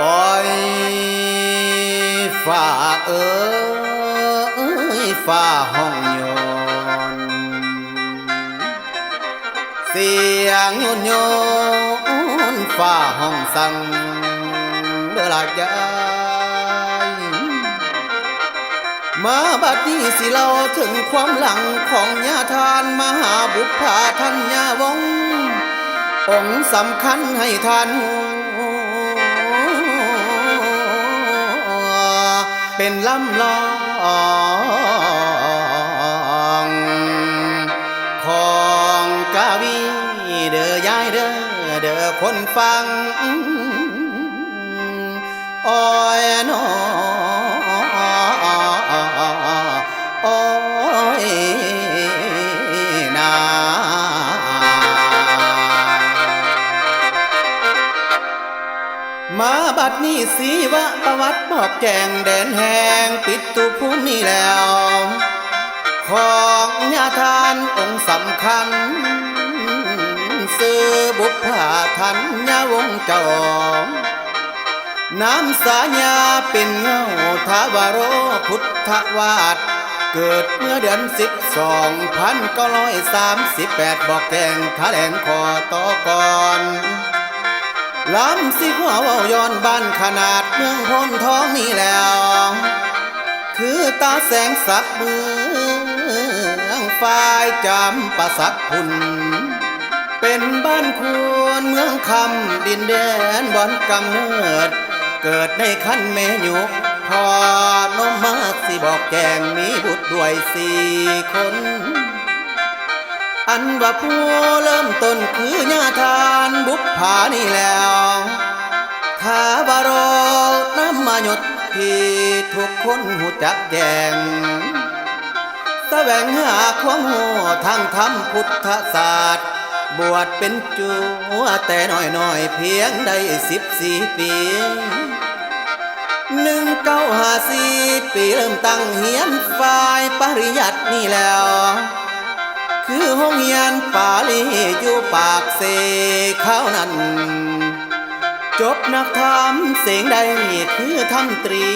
โอ้ยฝ่าเอ้ยฝ่าห้องโยนเสียงโยนโยนฝ่าห้องสั่งเด้อละยายมาบัดนี้สิเล่าถึงความหลังของญาทานมหาบุพภาทัญญาวงศ์องค์สำคัญให้ทานเป็นลำลองของกาวีเด้อยายเด้อเด้อคนฟังอ้อยน้ออ้อยนามาบัดนี้สีวะประวัติบอกแจงแดนแห่งปิดตุภูมินี้แล้วของญาทานองค์สำคัญซื้อบุพภาทัญญาวงศ์เจ้าน้ำสาญาเป็นเงาทาวโรพุทธวาสเกิดเมื่อเดือน12,938บอกแจงแถลงขอต่อก่อนลำสิหัวเว้าย้อนบ้านขนาดเมืองพนทองนี่แล้วคือตาแสงสักเมืองฝ่ายจำปะสักพุนเป็นบ้านควรเมืองคำดินแดนบ่อนกำเนิดเกิดในคันแม่ยุกพอนมมาสิบอกแจงมีบุตรด้วย4 คนอันว่าผู้เริ่มต้นคือญาทานบุพภานี่แล้วถ้าบารอนำมาหยดที่ทุกคนหูจักแจงแสวงหาความหูทางธรรมพุทธศาสตร์บวชเป็นจูแต่น้อยเพียงได้14 ปี1954 ปีเริ่มตั้งเฮียนฝ่ายปริยัตินี่แล้วคือห้องเฮียนปาลีอยู่ปากเสข้าวนั้นจบนักธรรมเสียงใดคือธรรมตรี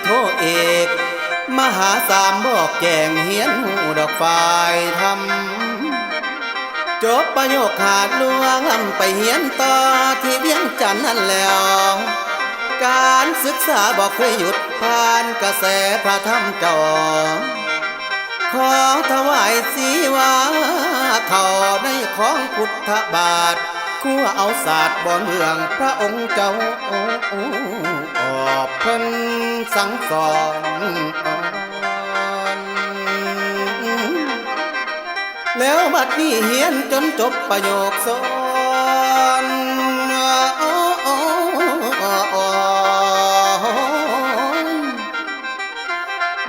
โทเอกมหาสามบอกแจงเฮียนหูดอกฝ่ายธรรมจบประโยคขาดลวงไปเฮียนต่อที่เวียงจันทน์นั่นแล้วการศึกษาบอกเคยหยุดผ่านกระแสพระธรรมเจ้าขอถวายสีวาเข้าในของพุทธบาทคู่เอาศาสตร์บ่เมืองพระองค์เจ้าออกเพิ่นสั่งสอนแล้วบัดนี้เฮียนจนจบประโยคสอน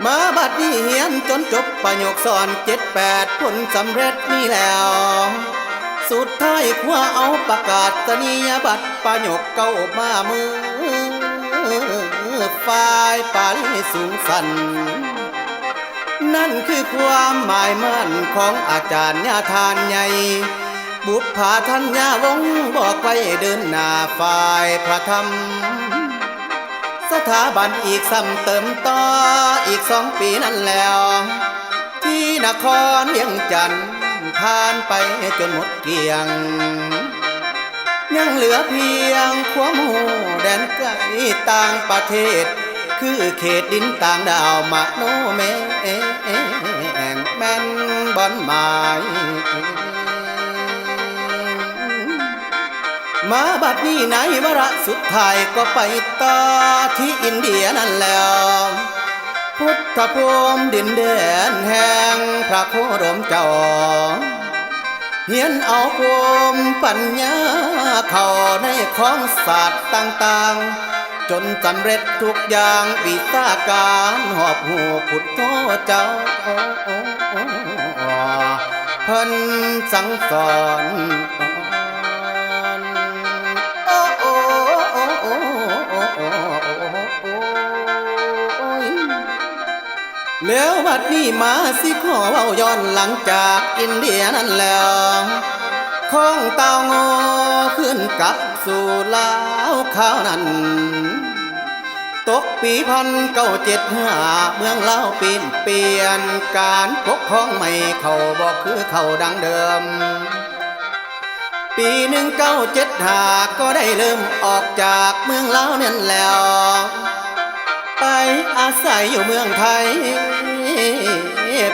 มาบัดนี้เฮียนจนจบประโยคสอน7-8 ผลสำเร็จนี่แล้วสุดท้ายคว้าเอาประกาศนียบัตรประโยคเก้ามามือฝ่ายปาลีสูงสันนั่นคือความหมายมั่นของอาจารย์ญาทานใหญ่บุพภาทัญญาวงศ์บอกไว้เดินหน้าฝ่ายพระธรรมสถาบันอีกซ้ำเติมต่ออีก2 ปีนั่นแล้วที่นครเวียงจันทน์ผ่านไปจนหมดเกลี้ยงยังเหลือเพียงความหูแดนไกลต่างประเทศคือเขตดินต่างดาวมโนแมงแม่นบอนหมายมาบัดนี้ในวาระสุดท้ายก็ไปต่อที่อินเดียนั่นแล้วพุทธภูมิดินแดนแห่งพระโคดมเจ้าเฮียนเอาภูมิปัญญาเข้าในของศาสตร์ต่างๆจนสำเร็จทุกอย่างวิชาการหอบหูพุทโธเจ้าเพิ่นสั่งสอนแล้วบัดนี้มาสิขอเว้าย้อนหลังจากอินเดียนั่นแล้วของเต่างอขึ้นกลับสู่ลาวข้าวนั้น ตกปี1975เมืองเล่าวปีนเปลี่ยนการปกครองใหม่เขาบอกคือเขาดังเดิมปี1975ก็ได้เริ่มออกจากเมืองลาวนั่นแล้วไปอาศัยอยู่เมืองไทย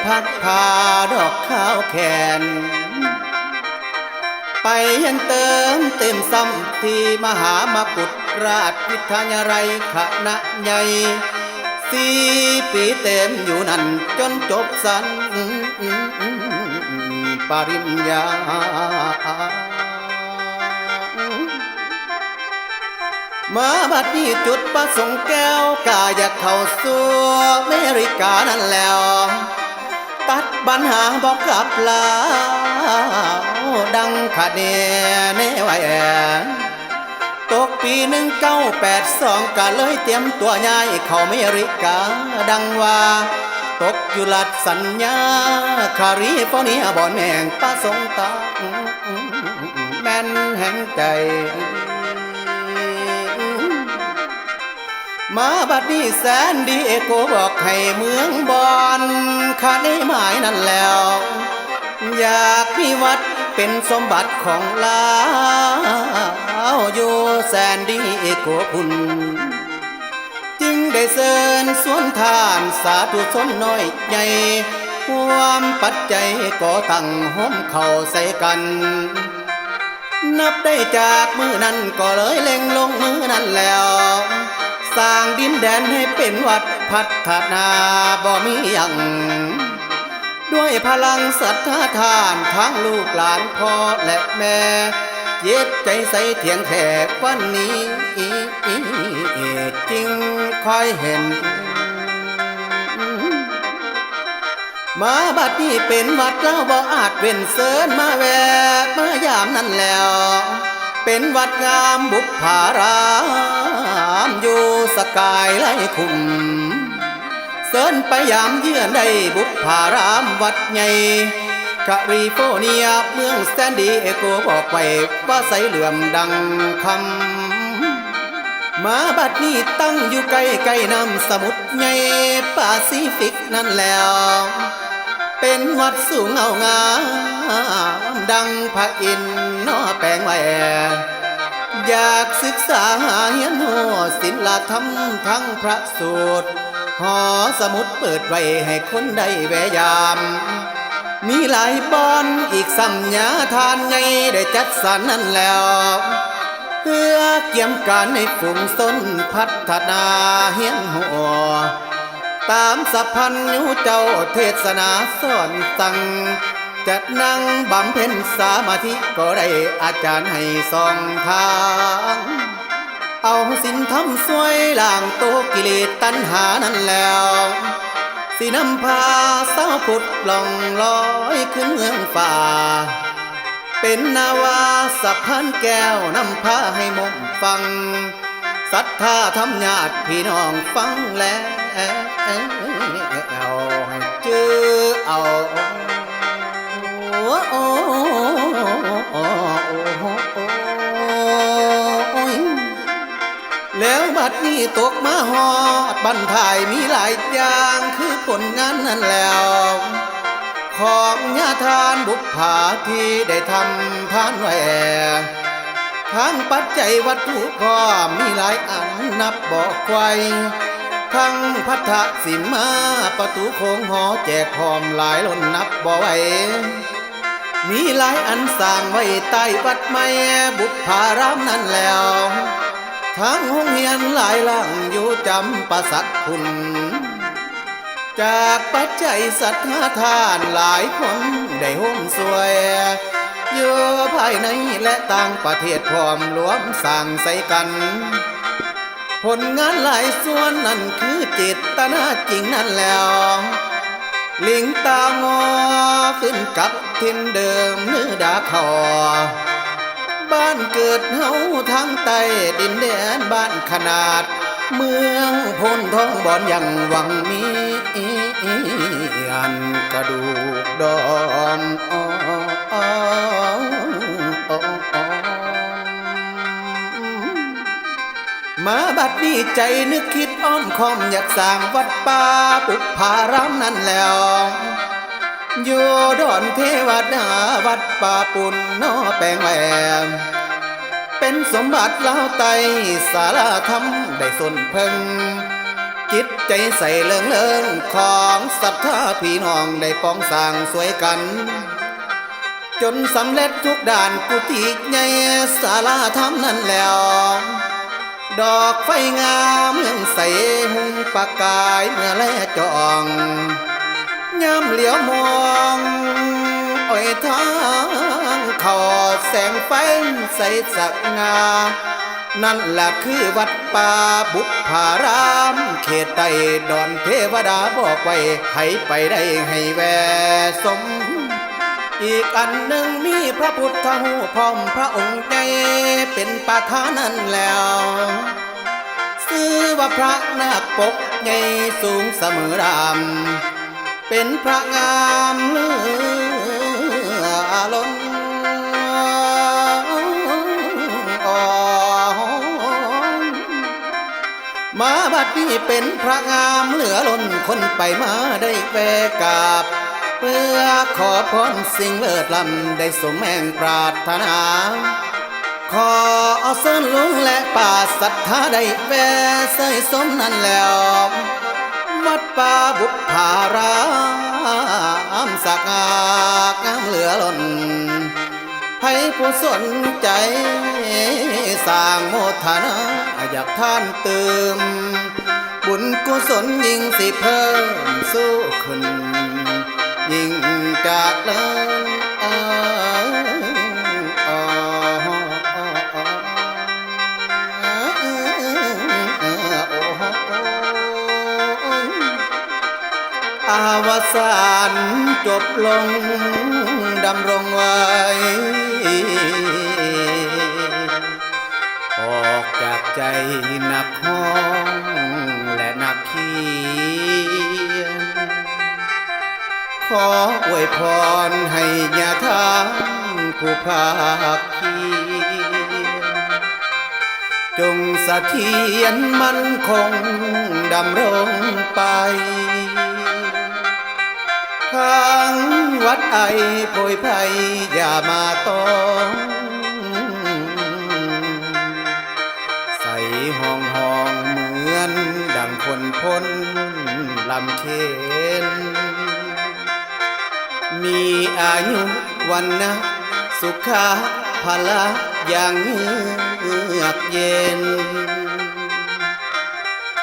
พัดพาดอกข้าวแขนไปยังเติมเต็มซ้ำที่มหามกุฏราชวิทยาลัยคณะใหญ่4 ปีเต็มอยู่นั่นจนจบสันปริญญามาบัดนี้จุดประสงค์แก้วกาอยากเข้าสู่อเมริกานั่นแล้วตัดปัญหาบอกกลับลาดังขาดเนเนไว้ตกปี1982ก็เลยเตรียมตัวย้ายเข้าอเมริกาดังว่าตกอยู่รัฐสัญญาคาลิฟอร์เนียบ่อนแห่งประสงค์ตาแม่นแห่งใจมาบัดนี้แสนดีเอโกบอกให้เมืองบอนข้าได้หมายนั่นแล้วอยากมีวัดเป็นสมบัติของลาวอยู่แสนดีเอโกพุ่นจึงได้เชิญสวนทานสาธุชนน้อยใหญ่ความปัจจัยก็ตั้งห้อมเข้าใส่กันนับได้จากมือนั้นก็เลยเล็งลงมือนั้นแล้วสร้างดินแดนให้เป็นวัดพัฒนาบ่มีหยังด้วยพลังศรัทธาทานทั้งลูกหลานพ่อและแม่เย็ดใจใส่เถียงแขกวันนี้จริงคอยเห็นมาบัดนี้เป็นวัดแล้วบ่อาจเว้นเสินมาแวกมายามนั่นแล้วเป็นวัดงามบุพารามอยู่สกายไล่คุ้มเสินไปยามเยือนได้บุพารามวัดใหญ่แคลิฟอร์เนียเมืองแซนดิเอโกบอกไว้ว่าใสเหลื่อมดังคำมาบัดนี้ตั้งอยู่ใกล้ๆน้ำสมุทรใหญ่แปซิฟิกนั่นแล้วเป็นวัดสูงเอางามดังพระอินทร์นอแปลงไว้อยากศึกษาเรียนรู้ศิลธรรมทั้งพระสูตรหอสมุดเปิดไว้ให้คนได้แวะยามมีหลายบอนอีกสัมญาทานใหญ่ได้จัดสรรนั่นแล้วเพื่อเกี่ยมการในฝูงชนพัฒนาเฮียนหัวตามสัพพัญญูเจ้าเทศนาสอนสั่งจัดนั่งบำเพ็ญสมาธิก็ได้อาจารย์ให้ส่องทางเอาศีลธรรมสวยล้างโตกิเลสตัณหานั่นแล้วสินำพาสาวพุทธล่องลอยขึ้นเมืองฝ่าเป็นนาวาสะพานแก้วนำพาให้มงฟังศรัทธาธรรมญาติพี่น้องฟังแล้วเอาให้เจอเอาแล้วบัดนี้ตกมาฮอดบรรทายมีหลายอย่างคือผลงานนั่นแล้วของญาทานบุพภาที่ได้ทำทานไว้ทั้งปัจจัยวัตถุพร้อมมีหลายอันนับบอกไว้ทั้งพัทธสิมาประตูโค้งหอแจกพร้อมหลายล้นนับบ่ไหวมีหลายอันสร้างไว้ใต้วัดใหม่บุพภารามนั่นแล้วทั้งห้องเรียนหลายหลังอยู่จำปาสักคุณจากปัจจัยศรัทธาทานหลายคนได้ห่มสวยอยู่ภายในและต่างประเทศพร้อมรวมสร้างใส่กันผลงานหลายส่วนนั่นคือเจตนาจริงนั่นแล้วลิงตางอขึ้นกับทินเดิมเนื้อดาคอบ้านเกิดเฮาทางใต้ดินแดนบ้านขนาดเมืองพ้นท้องบ่อนยังหวังมีอันกระดูกดอม มาบัดนี้ใจนึกคิดอ้อมคอมอยากสร้างวัดป่าปุพพารามนั่นแล้วอยู่ดอนเทวดาวัดป่าปุ่นนอแปลงแหวมเป็นสมบัติเล่าไตสาราธรรมได้สนเพิ่งจิตใจใส่เลิงเลิงของศรัทธาพี่น้องได้ป้องสร้างสวยกันจนสำเร็จทุกด่านกุฏิใหญ่ศาลาธรรมนั่นแล้วดอกไฟงามเมืองใสหุงประกายเมื่อแลจองยามเหลียวมองอ้อยทางเขาแสงไฟใสสักงานั่นแหละคือวัดป่าบุพารามเขตใต้ดอนเทวดาบอกไว้ให้ไปได้ให้แวสมอีกอันหนึ่งมีพระพุทธหูพร้อมพระองค์ใหญ่เป็นประธานนั่นแล้วชื่อว่าพระนาคปกใหญ่สูงเสมอรามเป็นพระงามเลือล้นมาบัดนี้เป็นพระงามเหลือล้นคนไปมาได้แวะกราบเพื่อขอพรสิ่งเลิศล้ำได้สมแห่งปรารถนาขอเอาเส้นลุงและป่าศรัทธาได้แวะเสยสมนั่นแล้ววัดป่าบุพารามสักงามเหลือล้นให้ผู้สนใจสร้างโมทนาอยากท่านเติมบุญกุศลยิ่งสิเพิ่มสู้ขึ้นยิ่งจากเลิศอาวสานจบลงดำรงไว้ออกจากใจนักห้องและนักเขียนขออวยพรให้ญาทานผู้ภาคเพียรจงเสถียรมั่นคงดำรงไปทางวัดไอโพยไพอย่ามาต้องใส่ห้องเหมือนดังคนพ้นลำเค็นมีอายุวันนะสุขาภละอย่างเยือกเย็น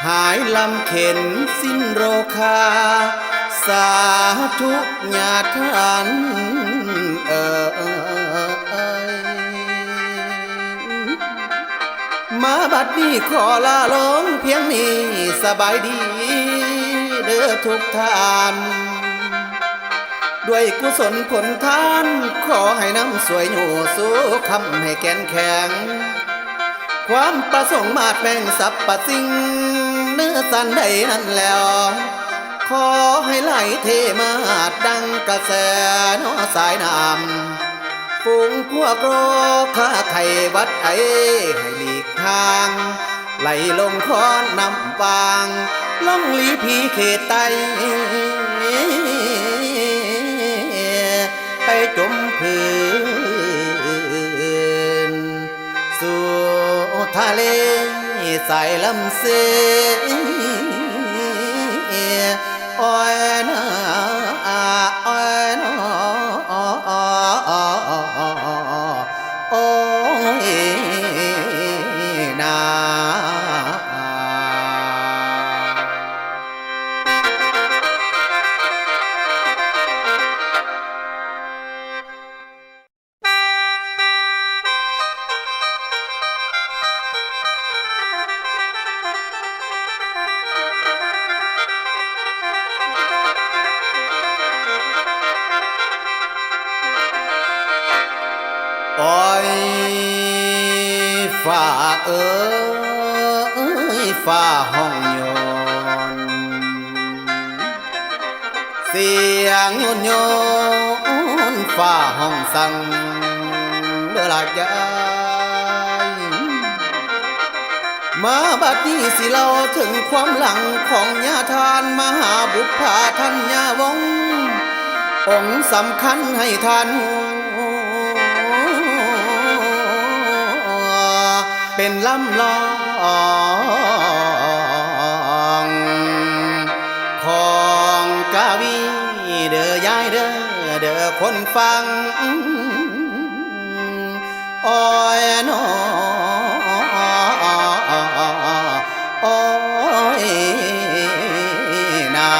หายลำเข็นสิ้นโรคาสาธุญาทานมาบัดนี้ขอลาลงเพียงนี้สบายดีเด้อทุกท่านด้วยกุศลผลทานขอให้น้ำสวยอยู่สู้คำให้แกนแข็งความประสงค์มาดแม่งสรรพสิ่งเนื้อสันใดนั่นแล้วขอให้ไหลเทมาดดังกระแสน้อสายน้ำฝูงพวกโรค้าไข่วัดไอให้หลีกทางไหลลงคอนนำวางล่องลีพีเขตใต้ไปจมพื้นสู่ทะเลสายลำเสอ้อยนาอ้อยนาโอ้ยนา โอ้ยฝ่าเอ้ยฝ่าห้องโยนเสียงโยนโยนฝ่าห้องสั่งเดือดยาย มาบัดนี้สิเล่าถึงความหลังของญาทานมหาบุพาทัญญาวงศ์องค์สำคัญให้ทานเป็นลำลองของกาวีเด้อยายเด้อคนฟังอ้อยน้อโอ้ยนา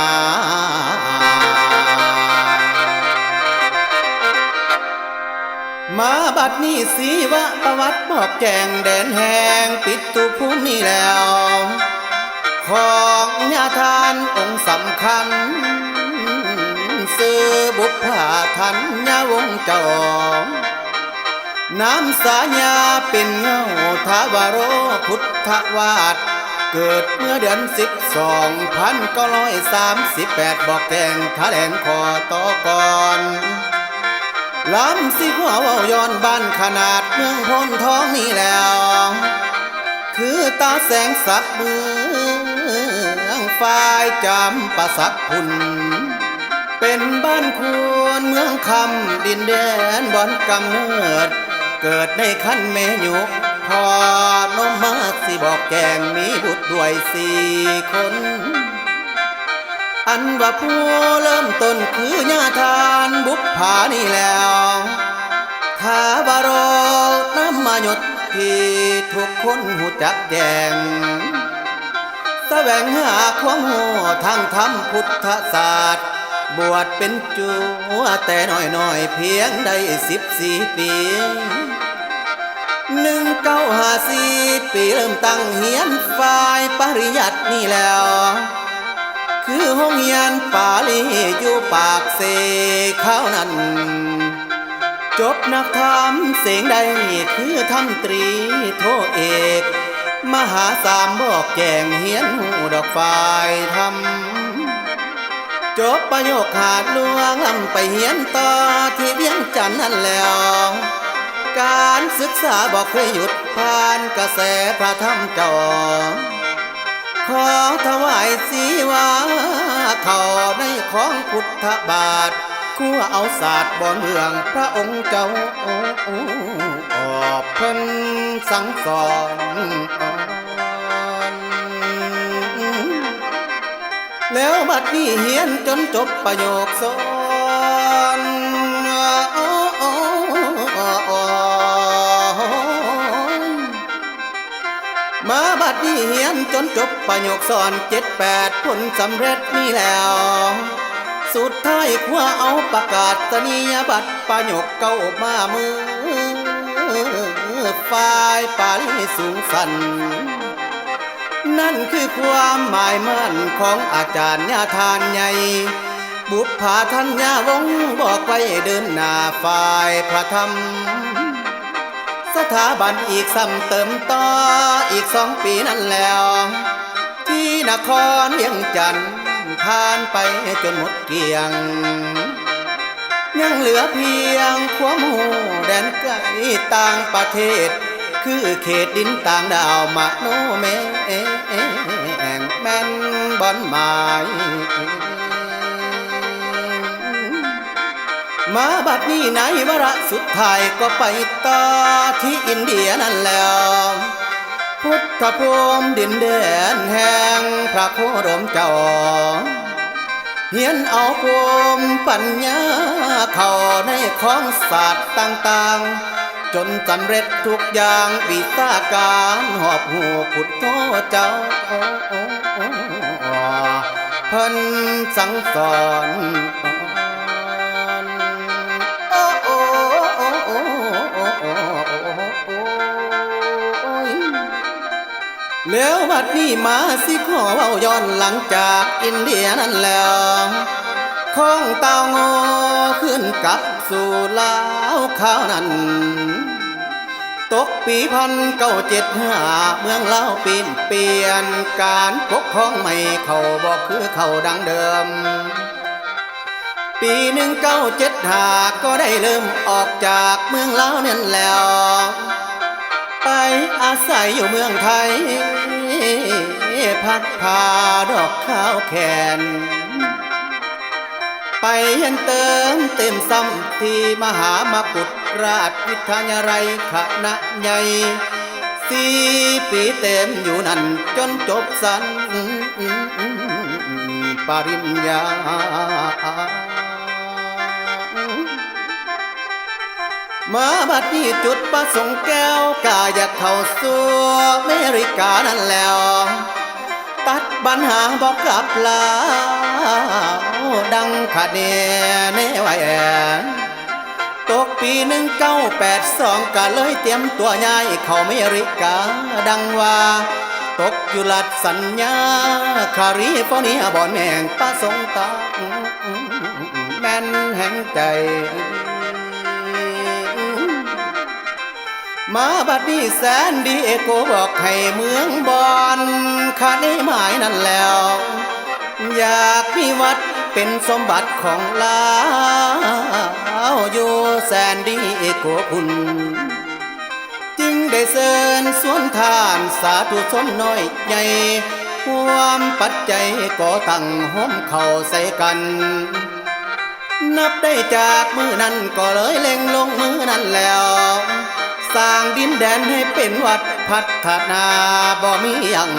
มาบัดนี้สีวะประวัติบอกแจงแดนแห่งปิดตุภูมินี่แล้วของญาทานองค์สำคัญซื้อบุพผาทัญญาวงศ์เจ้าน้ำสาญาเป็นเงาทาวโรพุทธวาสเกิดเมื่อเดือน12,938บอกแกงทะแหลงคอต่อก่อนลำสิหัวเว้าย้อนบ้านขนาดเมืองพนทองนี่แล้วคือตาแสงสักเมืองฝ่ายจำปะสักพุนเป็นบ้านควรเมืองคำดินแดนบ่อนกำเนิดเกิดในขั้นเมยุพอนมมาสิบอกแกงมีบุตรด้วย4 คนอันว่าผู้เริ่มต้นคือญาทานบุพผานี่แล้วถ้าบารอนำมาหยดที่ทุกคนหูจักแจงแสวงหาความหูทางธรรมพุทธศาสตร์บวชเป็นจูแต่น้อยเพียงได้14 ปี1954 ปีเริ่มตั้งเฮียนฝ่ายปริยัตินี่แล้วคือห้องเฮียนปาลีอยู่ปากเสเขานั้นจบนักธรรมเสียงใดคือทำตรีโทเอกมหาสามบอกแจงเฮียนหูดอกฝ่ายธรรมจบประโยคขาดลวงลำไปเฮียนต่อที่เวียงจันทน์นั่นแล้วการศึกษาบอกเคยหยุดผ่านกระแสพระธรรมเจ้าขอถวายสีวาเข้าในของพุทธบาทคู่เอาศาสตร์บ่เมืองพระองค์เจ้าออกเพิ่นสั่งสอนแล้วบัดนี้เฮียนจนจบประโยคสอนมาบัดนี้เฮียนจนจบประโยคสอน7-8 ผลสำเร็จนี่แล้วสุดท้ายคว้าเอาประกาศนียบัตรประโยคเก้ามามือฝ่ายปาลีสูงสันนั่นคือความหมายมั่นของอาจารย์ญาทานใหญ่บุพผาทัญญาวงศ์บอกไว้เดินหน้าฝ่ายพระธรรมสถาบันอีกซ้ำเติมต่ออีก2 ปีนั่นแล้วที่นครเวียงจันทน์ผ่านไปจนหมดเกลี้ยงยังเหลือเพียงความหูแดนไกลต่างประเทศคือเขตดินต่างดาวมโนแมงแม่นบ่อนหมายมาบัดนี้ในวาระสุดท้ายก็ไปต่อที่อินเดียนั่นแล้วพุทธภูมิดินแดนแห่งพระโคดมเจ้าเฮียนเอาภูมิปัญญาเข้าในของศาสตร์ต่างๆจนสำเร็จทุกอย่างวิชาการหอบหูพุทโธเจ้าเพิ่นสั่งสอนแล้วบัดนี้มาสิขอเว้าย้อนหลังจากอินเดียนั่นแล้วของเต่างอขึ้นกับสู่ลาวข้าวนั้นตกปี1975เมืองลาวเปลี่ยนการปกครองใหม่เขาบอกคือเขาดังเดิมปี1975ก็ได้เริ่มออกจากเมืองลาวนั่นแล้วไปอาศัยอยู่เมืองไทย พักพาดอกข้าวแขนไปยังเติมเต็มซ้ำที่มหามกุฏราชวิทยาลัยคณะใหญ่4 ปีเต็มอยู่นั่นจนจบสันปริญญามาบัดนี้จุดประสงค์แก้วกาอยากเข้าสู่อเมริกานั่นแล้วตัดปัญหาบอกกลับลาดังขาดเนเนไว้ตกปี1982ก็เลยเตรียมตัวย้ายเข้าอเมริกาดังว่าตกอยู่รัฐสัญญาคาลิฟอร์เนียบ่อนแห่งประสงค์ตาแม่นแห่งใจมาบัดนี้แสนดีเอโกบอกให้เมืองบอนคาได้หมายนั่นแล้วอยากมีวัดเป็นสมบัติของลาวอยู่แสนดีเอโกคุณจึงได้เชิญสวนทานสาธุชนน้อยใหญ่ความปัจจัยก็ตั้งห้อมเข่าใส่กันนับได้จากมือนั้นก็เลยเล็งลงมือนั้นแล้วสร้างดินแดนให้เป็นวัดพัฒนาบ่มีหยัง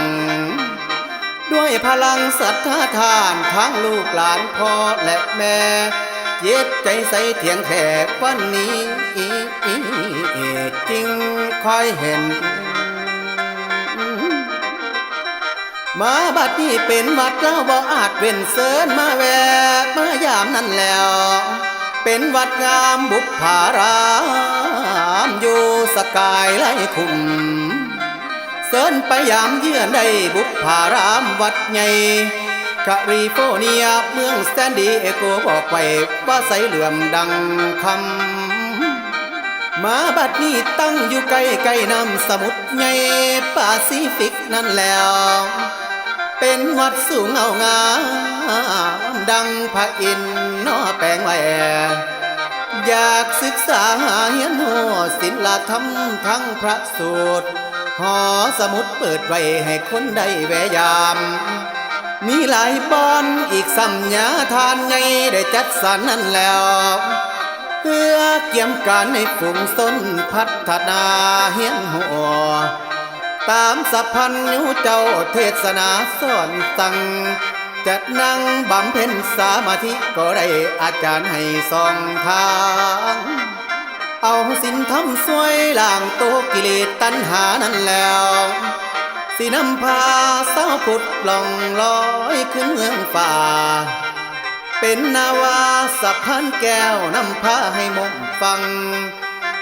ด้วยพลังศรัทธาทานทั้งลูกหลานพ่อและแม่เย็ดใจใส่เถียงแขกวันนี้จริงคอยเห็นมาบัดนี้เป็นวัดแล้วบ่อาจเว้นเสินมาแวะมายามนั่นแล้วเป็นวัดงามบุพภารามอยู่สกายไล่คุมเสินไปยามเยือนได้บุพภารามวัดใหญ่แคลิฟอร์เนียเมืองแซนดิเอโกบอกไว้ว่าใสเหลื่อมดังคำมาบัดนี้ตั้งอยู่ใกล้ๆน้ำสมุทรใหญ่แปซิฟิกนั่นแล้วเป็นวัดสูงเอางามดังพระอินทร์นอแปลงแหวอยากศึกษาเรียนรู้ศิลธรรมทั้งพระสูตรหอสมุดเปิดไว้ให้คนได้แวะยามมีหลายบ่อนอีกสัมญาทานใหญ่ได้จัดสรรนั่นแล้วเพื่อเกี่ยมการในฝูงชนพัฒนาเฮียนหัวตามสัพพัญญูเจ้าเทศนาสอนสั่งจัดนั่งบำเพ็ญสมาธิก็ได้อาจารย์ให้ส่องทางเอาศีลธรรมสวยล้างโตกิเลสตัณหานั่นแล้วสินำพาสาวพุทธล่องลอยขึ้นเมืองฝ่าเป็นนาวาสะพานแก้วนำพาให้มงฟัง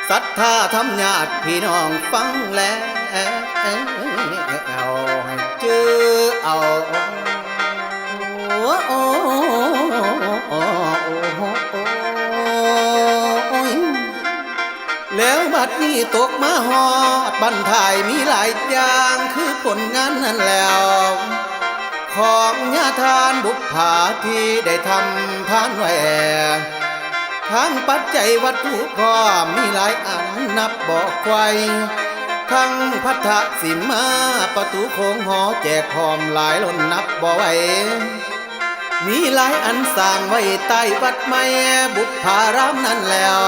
ศรัทธาธรรมญาติพี่น้องฟังแล้วเอาให้เจอเอาแล้วบัดนี้ตกมาฮอดบรรทายมีหลายอย่างคือผลงานนั้นแล้วของญาทานบุพภาที่ได้ทำทานไว้ทั้งปัจจัยวัตถุพร้อมมีหลายอันนับบอกไว้ทั้งพัทธสิมาประตูโค้งหอแจกพร้อมหลายล้นนับบ่ไหวมีหลายอันสร้างไว้ใต้วัดใหม่บุพภารามนั่นแล้ว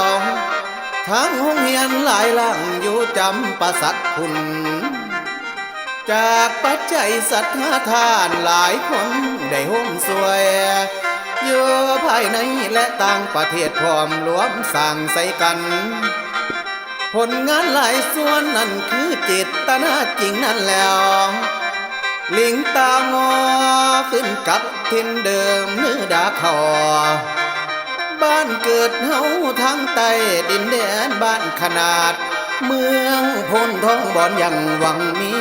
ทั้งห้องเรียนหลายหลังอยู่จำปาสักคุณจากปัจจัยศรัทธาทานหลายคนได้ห่มสวยอยู่ภายในและต่างประเทศพร้อมรวมสร้างใส่กันผลงานหลายส่วนนั่นคือเจตนาจริงนั่นแล้วลิงตางอขึ้นกับทินเดิมเนื้อดาคอบ้านเกิดเฮาทางใต้ดินแดนบ้านขนาดเมืองพ้นท้องบ่อนยังหวังมี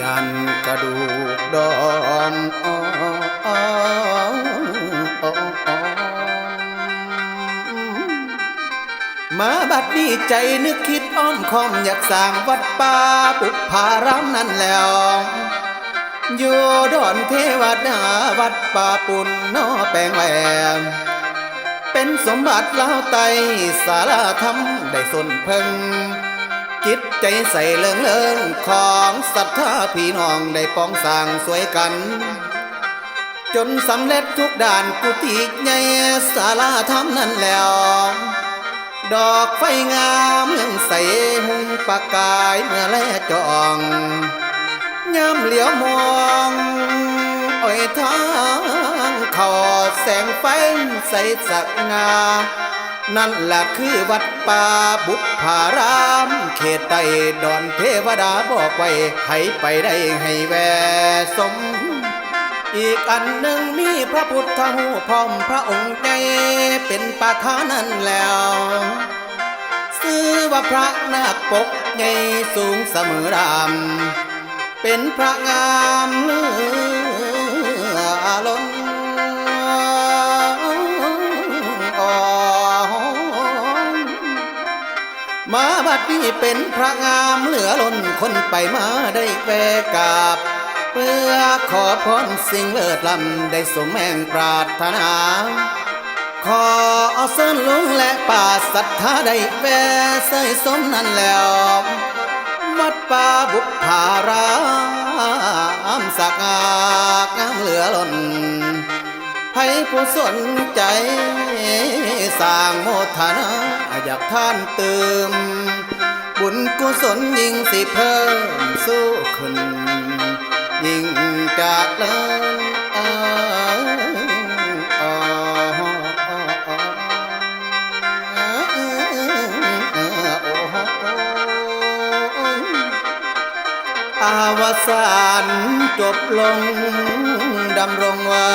อันกระดูกดอนมาบัดนี้ใจนึกคิดอ้อมคอมอยากสร้างวัดป่าบุพภารามนั่นแล้วอยู่ดอนเทวดาวัดป่าปุ่นนอแปลงแหวเป็นสมบัติลาวไตสาราธรรมได้สนเพิ่ง จิตใจใส่เลิงของศรัทธาพี่น้องได้ป้องสร้างสวยกันจนสำเร็จทุกด่านกุฏิใหญ่ศาลาธรรมนั่นแล้วดอกไฟงามเมืองใสมุงประกายเมื่อแลจองยามเหลียวมองอ้อยทางเข้าแสงไฟใสสักงานั่นแหละคือวัดป่าบุพารามเขตใต้ดอนเทวดาบอกไว้ให้ไปได้ให้แวสมอีกอันหนึ่งมีพระพุทธหูปพร้อมพระองค์ใหญ่เป็นประธานนั่นแล้วชื่อว่าพระนาคปกใหญ่สูงเสมอรามเป็นพระงามเลือล้นมาบัดนี้เป็นพระงามเหลือล้นคนไปมาได้แวะกราบเพื่อขอพรสิ่งเลิศล้ำได้สมแห่งปรารถนาขอเส้นลุงและป่าศรัทธาได้แวะเสยสมนั้นแล้ววัดป่าบุพารามสักงามเหลือล้นให้ผู้สนใจสร้างโมทนาอยากท่านเติมบุญกุศลยิ่งสิเพิ่มสู้ขึ้นยิ่งจากเลิศอาวสานจบลงดำรงไว้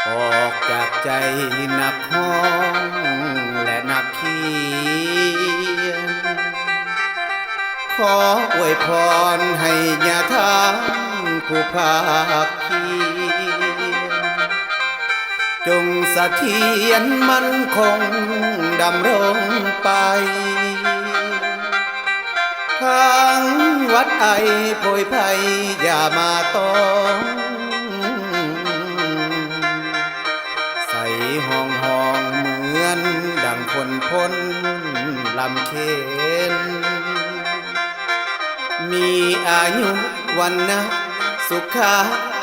ออกจากใจนักห้องและนักเขียนขออวยพรให้ญาทานผู้ภาคเพียรจงเสถียรมั่นคงดำรงไปทางวัดไอโพยภัยอย่ามาต้องใส่ห้องเหมือนดังคนพ้นลำเค็นมีอายุวันนะสุขา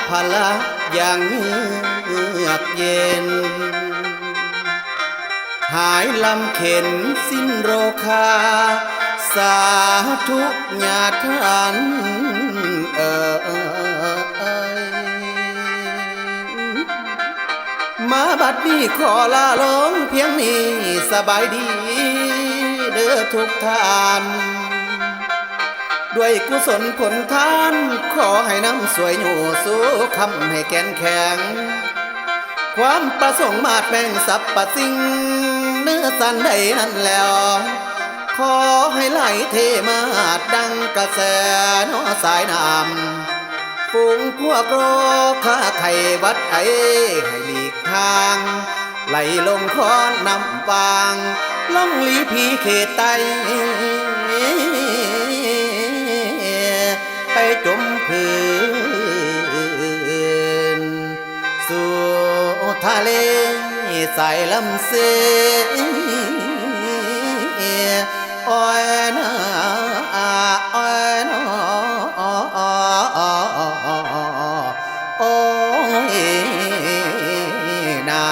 ภละอย่างเยือกเย็นหายลำเข็นสิ้นโรคาสาธุญาทานมาบัดนี้ขอลาลงเพียงนี้สบายดีเด้อทุกท่านด้วยกุศลผลทานขอให้น้ำสวยอยู่สู้คำให้แก่นแข็งความประสงค์มาดแบ่งสรรพสิ่งเนื้อสันใดนั่นแล้วขอให้ไหลเทมาดดังกระแสน้อสายน้ำฝูงพวกโรค้าไข่วัดไอให้หลีกทางไหลลงคอนนำฟางล่องลีพีเขตใต้ไปจมพื้นสู่ทะเลสายลำเสอ้อยนาอ้อยนาโอ้ยนา